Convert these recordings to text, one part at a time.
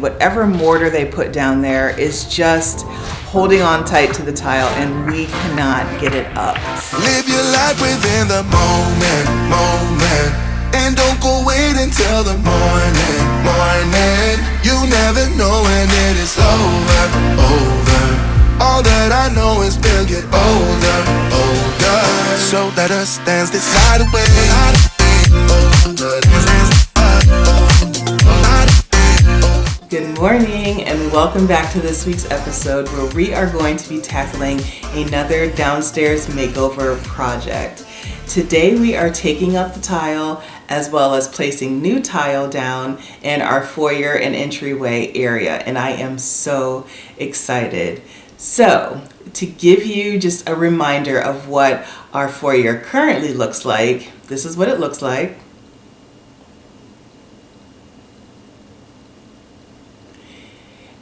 Whatever mortar they put down there is just holding on tight to the tile, and we cannot get it up. Live your life within the moment, and don't go wait until the morning. You never know when it is over. All that I know is we'll get older. So let us dance this night away. Good morning and welcome back to this week's episode where we are going to be tackling another downstairs makeover project. Today we are taking up the tile as well as placing new tile down in our foyer and entryway area, and I am so excited. So to give you just a reminder of what our foyer currently looks like, this is what it looks like.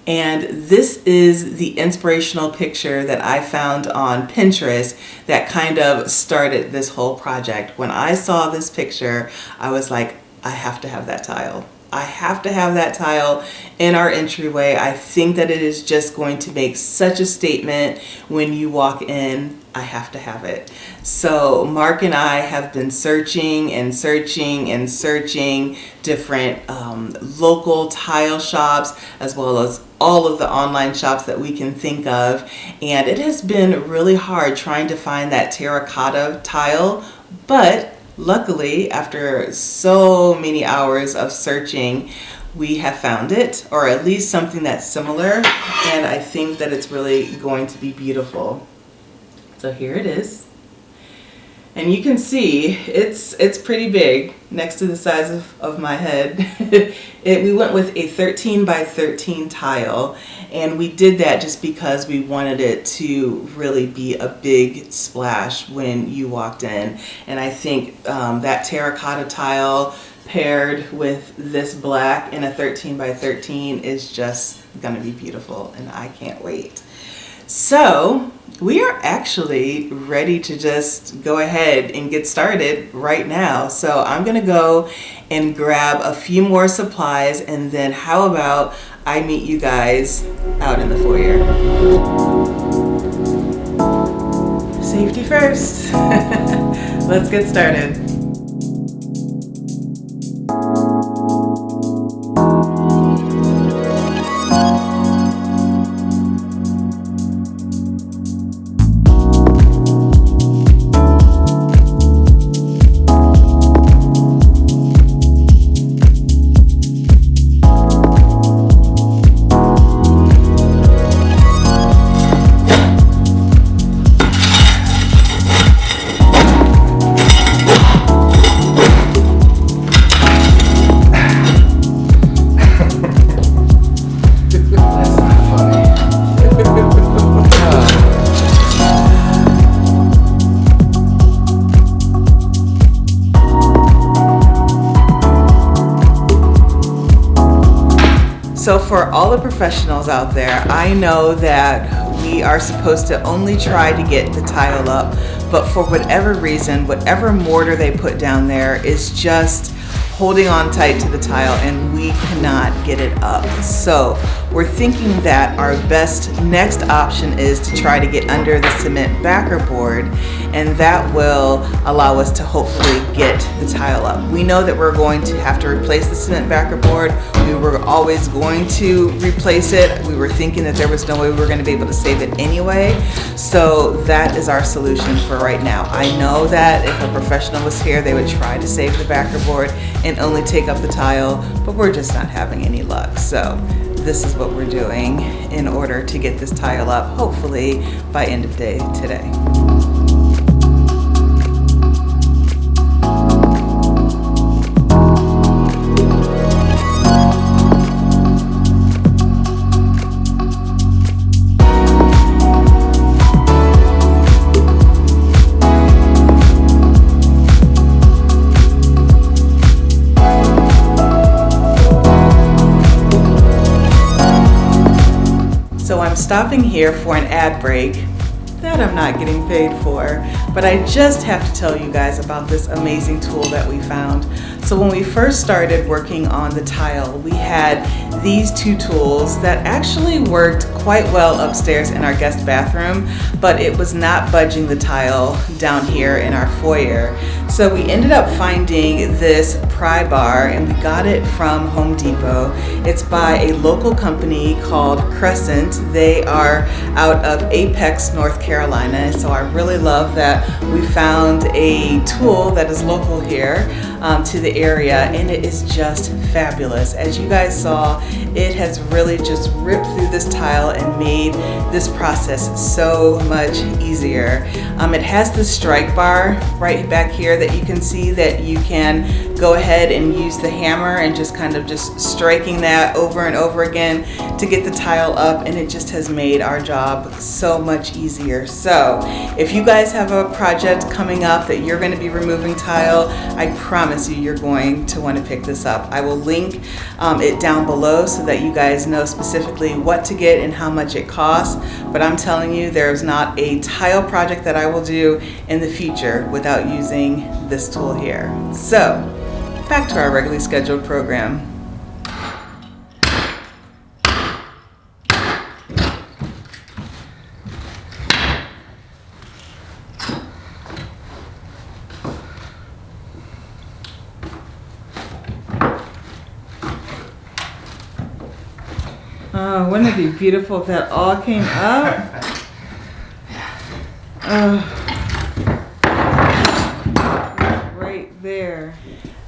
And this is the inspirational picture that I found on Pinterest that kind of started this whole project. When I saw this picture, I was like, I have to have that tile. I have to have that tile in our entryway. I think that it is just going to make such a statement when you walk in. I have to have it. So Mark and I have been searching different local tile shops as well as all of the online shops that we can think of, and it has been really hard trying to find that terracotta tile, but luckily after so many hours of searching we have found it, or at least something that's similar, and I think that it's really going to be beautiful. So here it is, and you can see it's pretty big, next to the size of my head. We went with a 13 by 13 tile, and we did that just because we wanted it to really be a big splash when you walked in. And I think that terracotta tile paired with this black in a 13 by 13 is just gonna be beautiful, and I can't wait. So we are actually ready to just go ahead and get started right now. So I'm gonna go and grab a few more supplies, and then how about I meet you guys out in the foyer. Safety first. Let's get started. So for all the professionals out there, I know that we are supposed to only try to get the tile up, but for whatever reason, whatever mortar they put down there is just holding on tight to the tile, and we cannot get it up. So we're thinking that our best next option is to try to get under the cement backer board, and that will allow us to hopefully get the tile up. We know that we're going to have to replace the cement backer board. We were always going to replace it. We were thinking that there was no way we were going to be able to save it anyway. So that is our solution for right now. I know that if a professional was here, they would try to save the backer board and only take up the tile, but we're just not having any luck. So this is what we're doing in order to get this tile up, hopefully by end of day today. So I'm stopping here for an ad break that I'm not getting paid for, but I just have to tell you guys about this amazing tool that we found. So when we first started working on the tile, we had these two tools that actually worked quite well upstairs in our guest bathroom, but it was not budging the tile down here in our foyer. So we ended up finding this pry bar, and we got it from Home Depot. It's by a local company called Crescent. They are out of Apex, North Carolina. So I really love that we found a tool that is local here to the area, and it is just fabulous. As you guys saw, it has really just ripped through this tile and made this process so much easier. It has the strike bar right back here that you can see that you can go ahead and use the hammer and just kind of just striking that over and over again to get the tile up, and it just has made our job so much easier. So if you guys have a project coming up that you're going to be removing tile, I promise you, you're going to want to pick this up. I will link it down below so that you guys know specifically what to get and how much it costs. But I'm telling you, there's not a tile project that I will do in the future without using this tool here. So back to our regularly scheduled program. Oh, wouldn't it be beautiful if that all came up? Right there.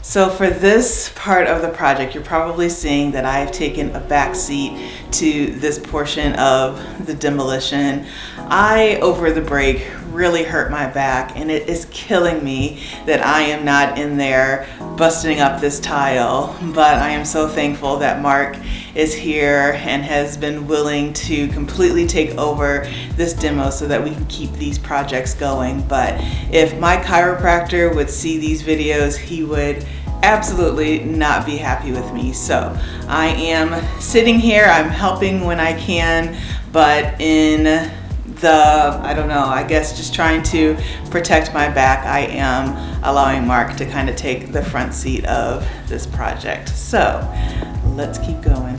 So for this part of the project, you're probably seeing that I've taken a back seat to this portion of the demolition. Over the break, really hurt my back, and it is killing me that I am not in there busting up this tile. But I am so thankful that Mark is here and has been willing to completely take over this demo so that we can keep these projects going. But if my chiropractor would see these videos, he would absolutely not be happy with me. So I am sitting here, I'm helping when I can, but in I don't know, I guess just trying to protect my back, I am allowing Mark to kind of take the front seat of this project. So let's keep going.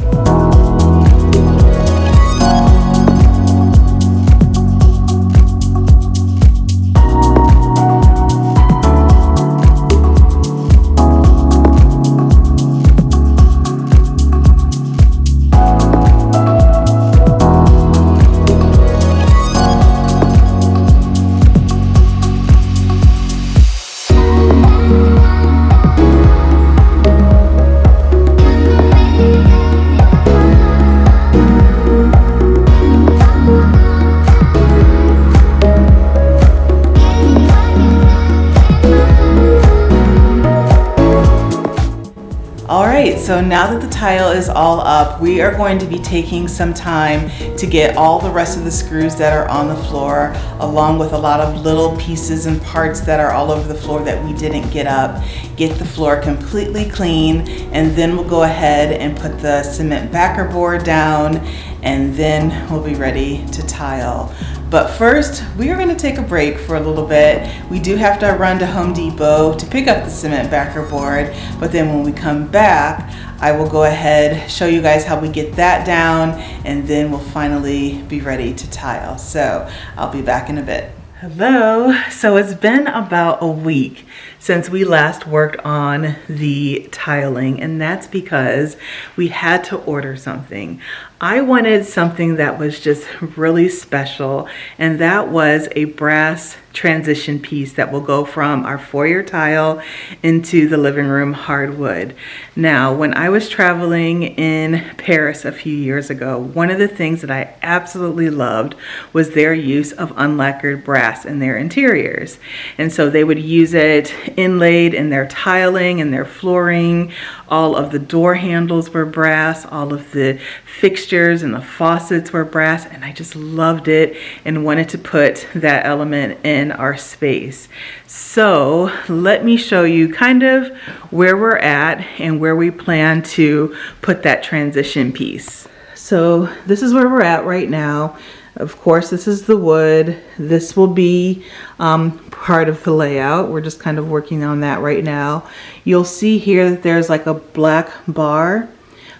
So now that the tile is all up, we are going to be taking some time to get all the rest of the screws that are on the floor, along with a lot of little pieces and parts that are all over the floor that we didn't get up, get the floor completely clean, and then we'll go ahead and put the cement backer board down, and then we'll be ready to tile. But first, we are going to take a break for a little bit. We do have to run to Home Depot to pick up the cement backer board, but then when we come back, I will go ahead, show you guys how we get that down, and then we'll finally be ready to tile. So I'll be back in a bit. Hello. So it's been about a week since we last worked on the tiling, and that's because we had to order something. I wanted something that was just really special, and that was a brass transition piece that will go from our foyer tile into the living room hardwood. Now, when I was traveling in Paris a few years ago, one of the things that I absolutely loved was their use of unlacquered brass in their interiors. And so they would use it inlaid in their tiling and their flooring. All of the door handles were brass, all of the fixtures and the faucets were brass, and I just loved it and wanted to put that element in our space. So let me show you kind of where we're at and where we plan to put that transition piece. So this is where we're at right now. Of course, this is the wood. This will be part of the layout. We're just kind of working on that right now. You'll see here that there's like a black bar.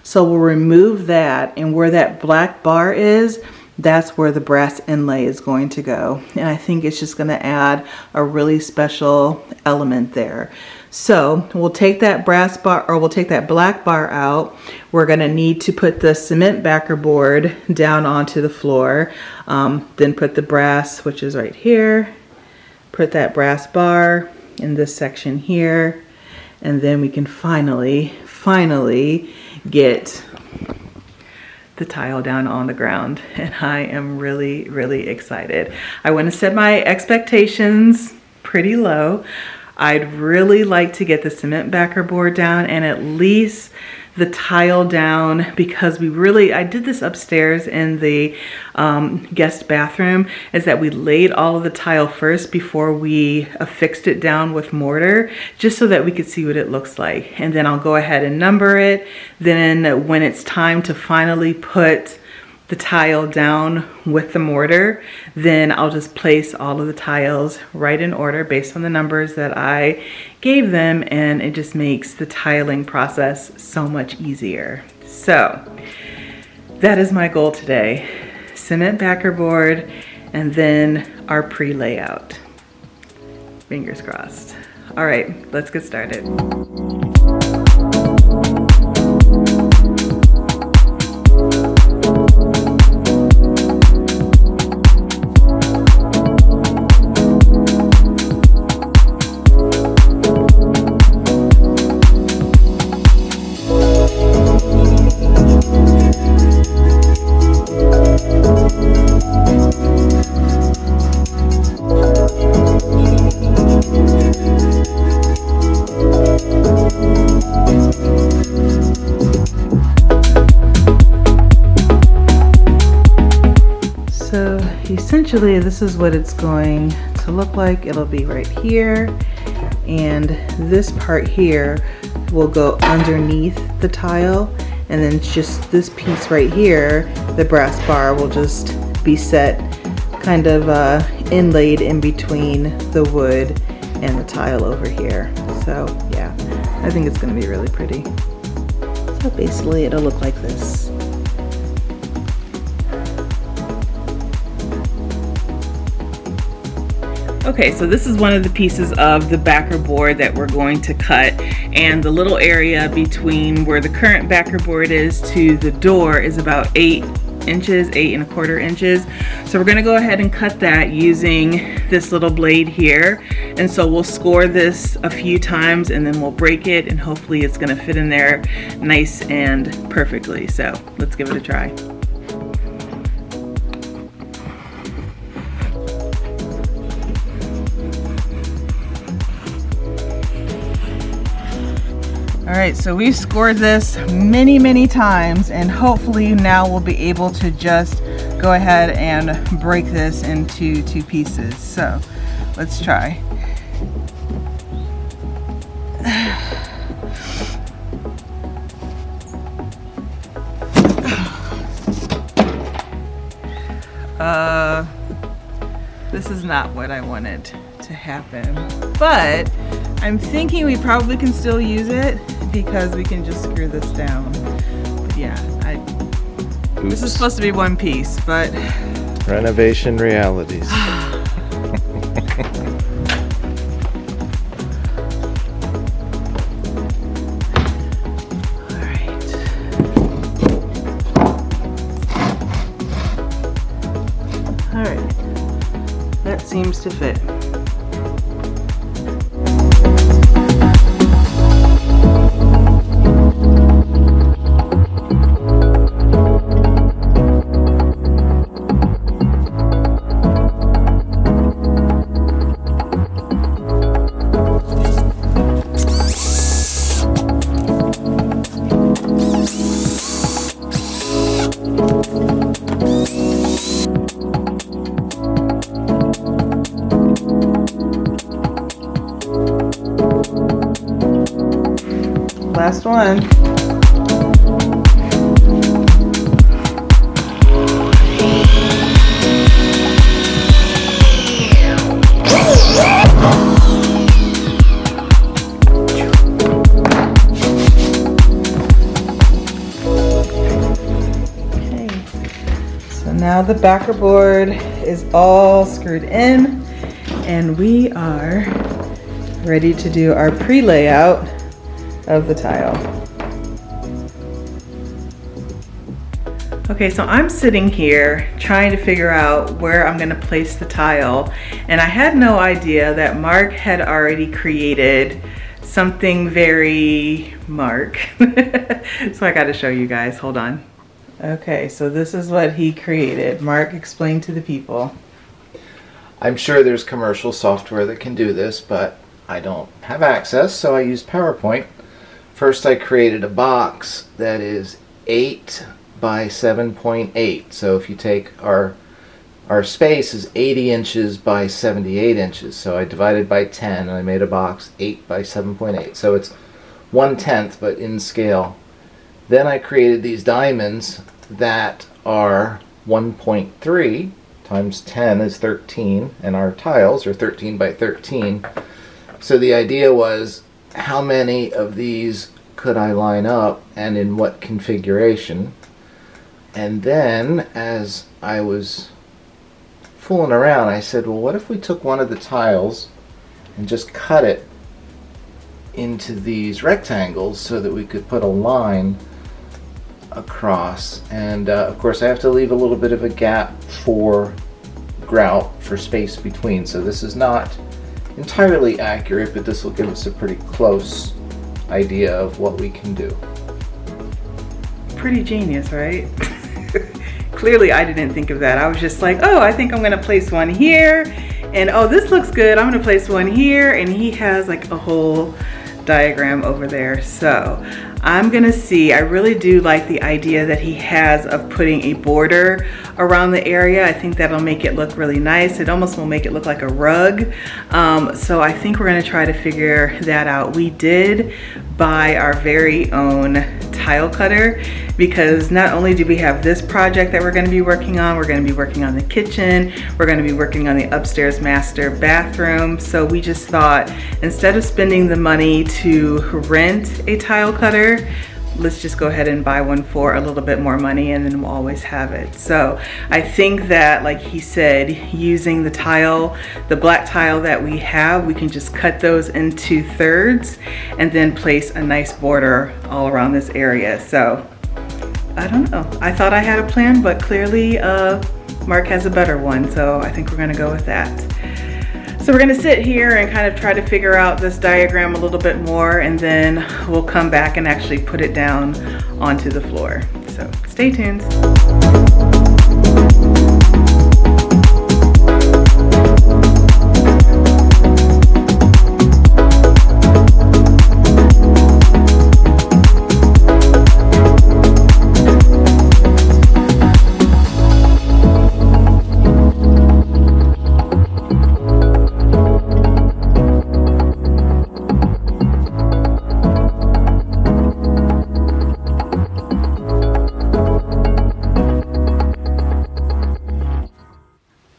So we'll remove that, and where that black bar is, that's where the brass inlay is going to go. And I think it's just gonna add a really special element there. So we'll take that brass bar, or we'll take that black bar out. We're gonna need to put the cement backer board down onto the floor. Then put the brass, which is right here. Put that brass bar in this section here. And then we can finally get the tile down on the ground. And I am really, really excited. I want to set my expectations pretty low. I'd really like to get the cement backer board down and at least the tile down, because I did this upstairs in the guest bathroom, is that we laid all of the tile first before we affixed it down with mortar, just so that we could see what it looks like. And then I'll go ahead and number it. Then when it's time to finally put the tile down with the mortar, then I'll just place all of the tiles right in order based on the numbers that I gave them, and it just makes the tiling process so much easier. So that is my goal today. Cement backer board and then our pre-layout. Fingers crossed. All right, let's get started. Essentially, this is what it's going to look like. It'll be right here, and this part here will go underneath the tile, and then just this piece right here, the brass bar, will just be set kind of inlaid in between the wood and the tile over here. So yeah, I think it's going to be really pretty. So basically it'll look like this. Okay, so this is one of the pieces of the backer board that we're going to cut, and the little area between where the current backer board is to the door is about 8 inches, 8¼ inches. So we're gonna go ahead and cut that using this little blade here. And so we'll score this a few times and then we'll break it, and hopefully it's gonna fit in there nice and perfectly. So let's give it a try. All right, so we've scored this many times, and hopefully now we'll be able to just go ahead and break this into 2 pieces. So let's try. This is not what I wanted to happen, but I'm thinking we probably can still use it because we can just screw this down. But yeah, this is supposed to be 1 piece, but renovation realities. All right, that seems to fit. Last one. now the backer board is all screwed in, and we are ready to do our pre-layout of the tile. Okay, so I'm sitting here trying to figure out where I'm gonna place the tile, and I had no idea that Mark had already created something very Mark. So I gotta show you guys, hold on. Okay, so this is what he created. Mark, explain to the people. I'm sure there's commercial software that can do this, but I don't have access, so I used PowerPoint. First, I created a box that is 8 by 7.8. So if you take our space is 80 inches by 78 inches. So I divided by 10 and I made a box 8 by 7.8. So it's 1/10 but in scale. Then I created these diamonds that are 1.3 times 10 is 13, and our tiles are 13 by 13. So the idea was, how many of these could I line up and in what configuration? And then as I was fooling around, I said, well, what if we took one of the tiles and just cut it into these rectangles so that we could put a line across? And of course I have to leave a little bit of a gap for grout, for space between. So this is not entirely accurate, but this will give us a pretty close idea of what we can do. Pretty genius, right? Clearly I didn't think of that. I was just like, oh, I think I'm gonna place one here, and oh, this looks good, I'm gonna place one here, and he has like a whole diagram over there. So I'm gonna see, I really do like the idea that he has of putting a border around the area. I think that'll make it look really nice. It almost will make it look like a rug. So I think we're gonna try to figure that out. We did buy our very own tile cutter, because not only do we have this project that we're going to be working on, we're going to be working on the kitchen, we're going to be working on the upstairs master bathroom. So we just thought, instead of spending the money to rent a tile cutter, let's just go ahead and buy one for a little bit more money, and then we'll always have it. So I think that, like he said, using the tile, the black tile that we have, we can just cut those into thirds and then place a nice border all around this area. So I don't know, I thought I had a plan, but clearly Mark has a better one, so I think we're gonna go with that. So we're gonna sit here and kind of try to figure out this diagram a little bit more, and then we'll come back and actually put it down onto the floor. So stay tuned.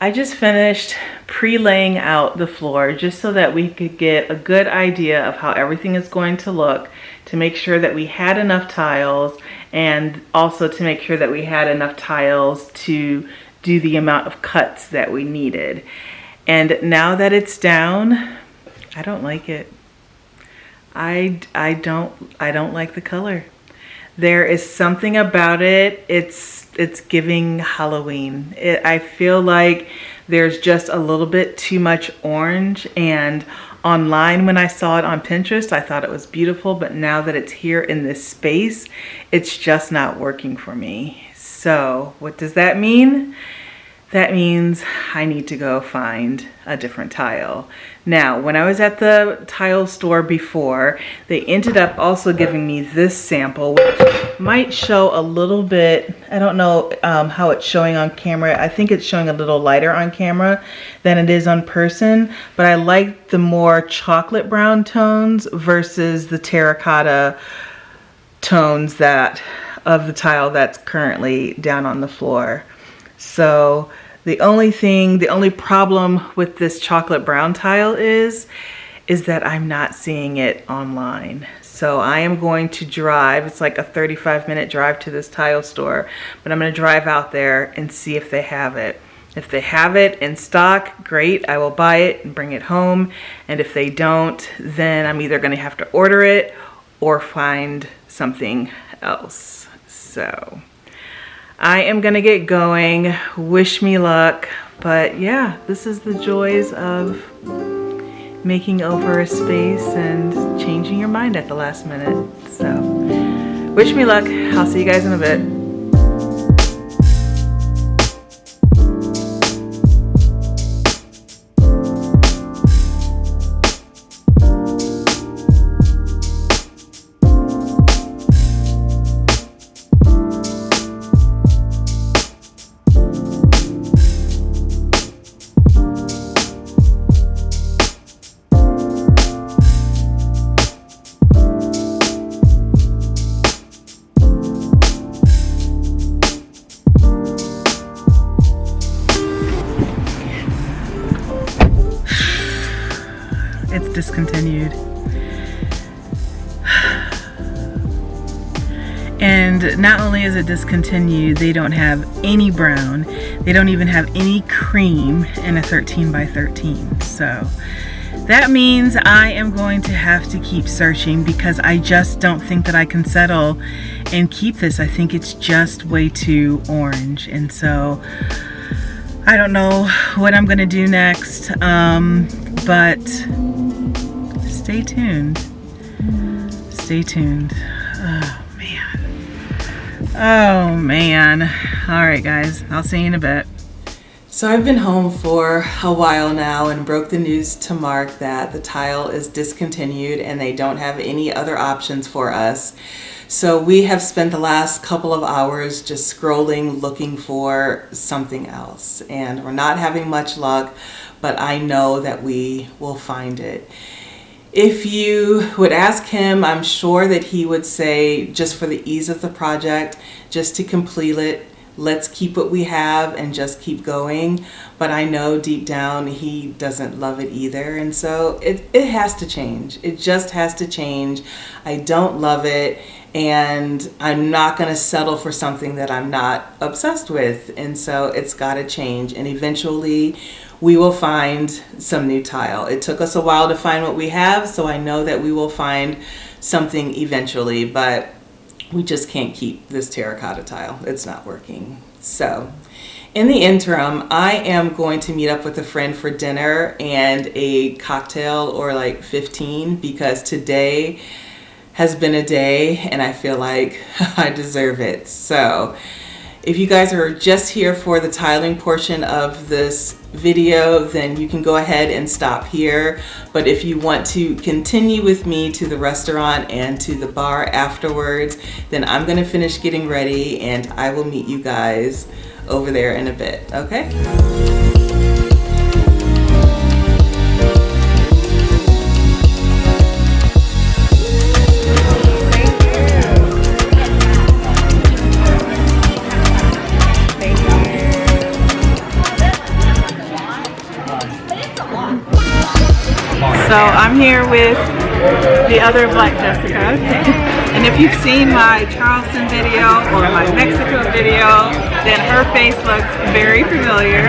I just finished pre-laying out the floor just so that we could get a good idea of how everything is going to look, to make sure that we had enough tiles, and also to make sure that we had enough tiles to do the amount of cuts that we needed. And now that it's down, I don't like it. I don't like the color. There is something about it. It's giving Halloween. I feel like there's just a little bit too much orange, and online when I saw it on Pinterest, I thought it was beautiful, but now that it's here in this space, it's just not working for me. So what does that mean? That means I need to go find a different tile. Now, when I was at the tile store before, they ended up also giving me this sample, which might show a little bit, I don't know how it's showing on camera. I think it's showing a little lighter on camera than it is on person, but I like the more chocolate brown tones versus the terracotta tones of the tile that's currently down on the floor. So the only problem with this chocolate brown tile is that I'm not seeing it online. So I am going to drive. It's like a 35-minute drive to this tile store, but I'm going to drive out there and see if they have it. If they have it in stock, great, I will buy it and bring it home. And if they don't, then I'm either going to have to order it or find something else. So I am going to get going. Wish me luck. But yeah, this is the joys of making over a space and changing your mind at the last minute. So wish me luck. I'll see you guys in a bit. It's discontinued. And not only is it discontinued, they don't have any brown. They don't even have any cream in a 13 by 13. So that means I am going to have to keep searching because I just don't think that I can settle and keep this. I think it's just way too orange. And so I don't know what I'm gonna do next, but stay tuned. Stay tuned. Oh man. Oh man. All right guys, I'll see you in a bit. So I've been home for a while now and broke the news to Mark that the tile is discontinued and they don't have any other options for us. So we have spent the last couple of hours just scrolling, looking for something else. And we're not having much luck, but I know that we will find it. If you would ask him, I'm sure that he would say, just for the ease of the project, just to complete it, let's keep what we have and just keep going. But I know deep down he doesn't love it either. And so it has to change. It just has to change. I don't love it. And I'm not going to settle for something that I'm not obsessed with. And so it's got to change. And eventually we will find some new tile. It took us a while to find what we have, so I know that we will find something eventually, but we just can't keep this terracotta tile. It's not working. So in the interim, I am going to meet up with a friend for dinner and a cocktail or like 15 because today has been a day and I feel like I deserve it. So if you guys are just here for the tiling portion of this video, then you can go ahead and stop here. But if you want to continue with me to the restaurant and to the bar afterwards, then I'm gonna finish getting ready and I will meet you guys over there in a bit, okay? So I'm here with the other Black Jessica, and if you've seen my Charleston video or my Mexico video, then her face looks very familiar.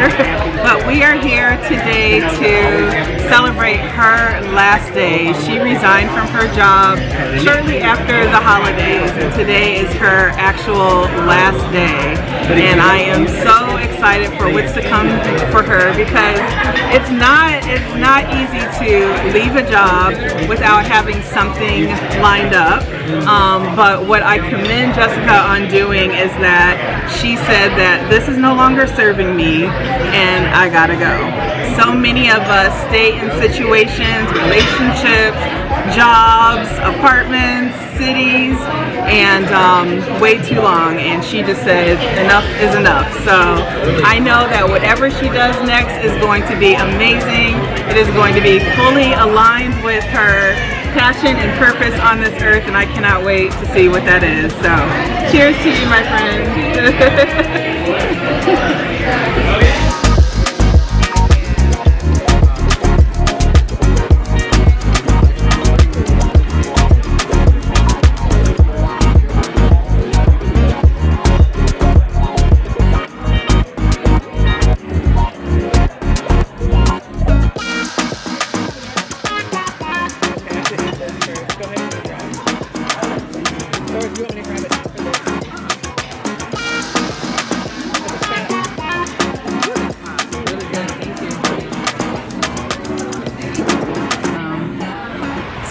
But we are here today to celebrate her last day. She resigned from her job shortly after the holidays, and today is her actual last day. And I am so excited for what's to come for her because it's not easy to leave a job without having something lined up. But what I commend Jessica on doing is that she said that this is no longer serving me and I gotta go. So many of us stay in situations, relationships, jobs, apartments, cities, and way too long, and she just said enough is enough. So I know that whatever she does next is going to be amazing. It is going to be fully aligned with her passion and purpose on this earth, and I cannot wait to see what that is. So cheers to you, my friend.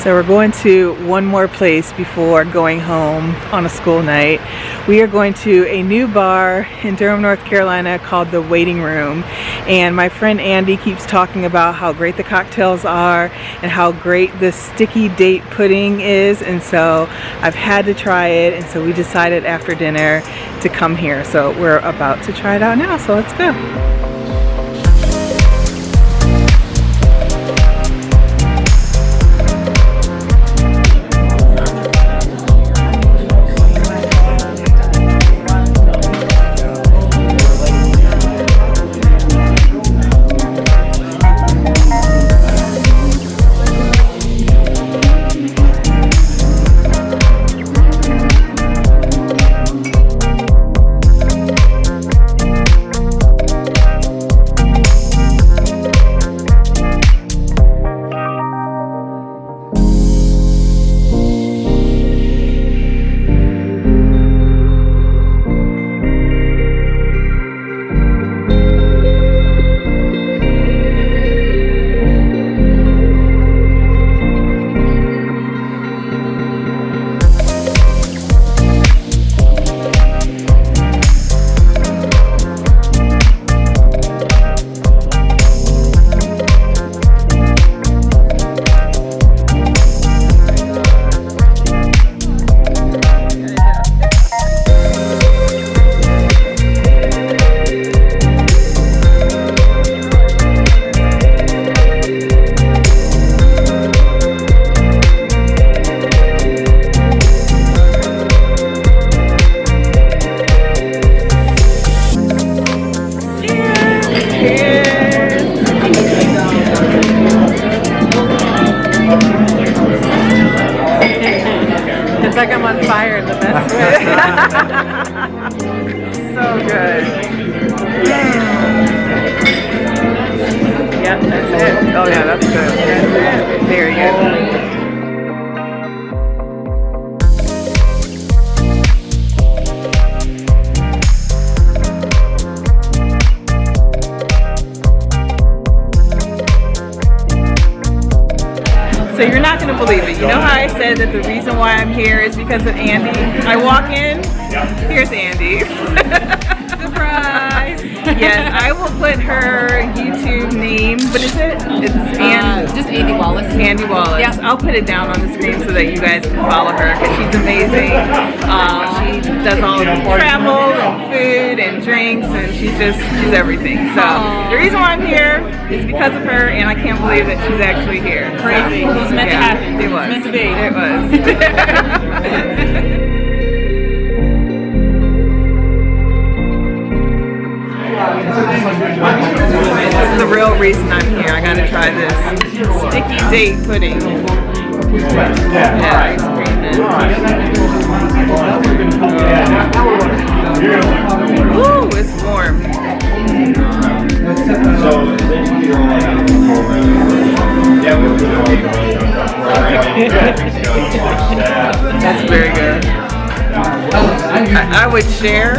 So we're going to one more place before going home on a school night. We are going to a new bar in Durham, North Carolina called The Waiting Room. And my friend Andy keeps talking about how great the cocktails are and how great the sticky date pudding is. And so I've had to try it. And so we decided after dinner to come here. So we're about to try it out now. So let's go. It's like I'm on fire in the best way. So good. Yep, that's it. Oh yeah, that's good. That's it. Very good. So you're not going to believe it. You know how I said that the reason why I'm here is because of Andy? I walk in, here's Andy. Surprise! Yes, I will put her YouTube name. What is it? It's Just Andy Wallace. Andy Wallace. Yeah. I'll put it down on the screen so that you guys can follow her because she's amazing. She does all the travel and food and drinks and she's everything. So the reason why I'm here is because of her and I can't believe that she's actually here. Crazy. It was meant to happen. It was. Meant to be. It was. This is the real reason I'm here. I gotta try this sticky date pudding. Yeah, ice cream and ooh, it's warm. That's very good. I would share.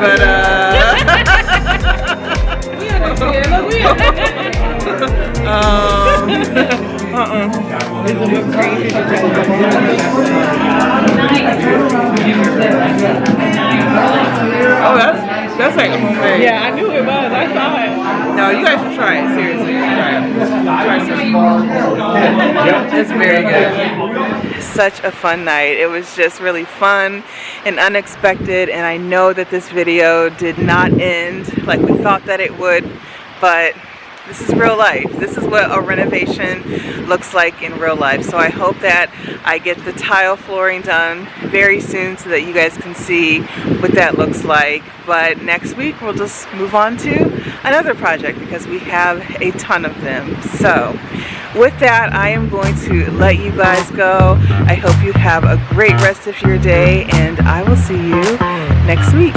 But oh, that's like homemade. Yeah, I knew it was. I saw it. No, you guys should try it. Seriously, try it. It's very good. Such a fun night. It was just really fun and unexpected, and I know that this video did not end like we thought that it would, but this is real life. This is what a renovation looks like in real life. So I hope that I get the tile flooring done very soon so that you guys can see what that looks like. But next week we'll just move on to another project because we have a ton of them. So with that, I am going to let you guys go. I hope you have a great rest of your day and I will see you next week.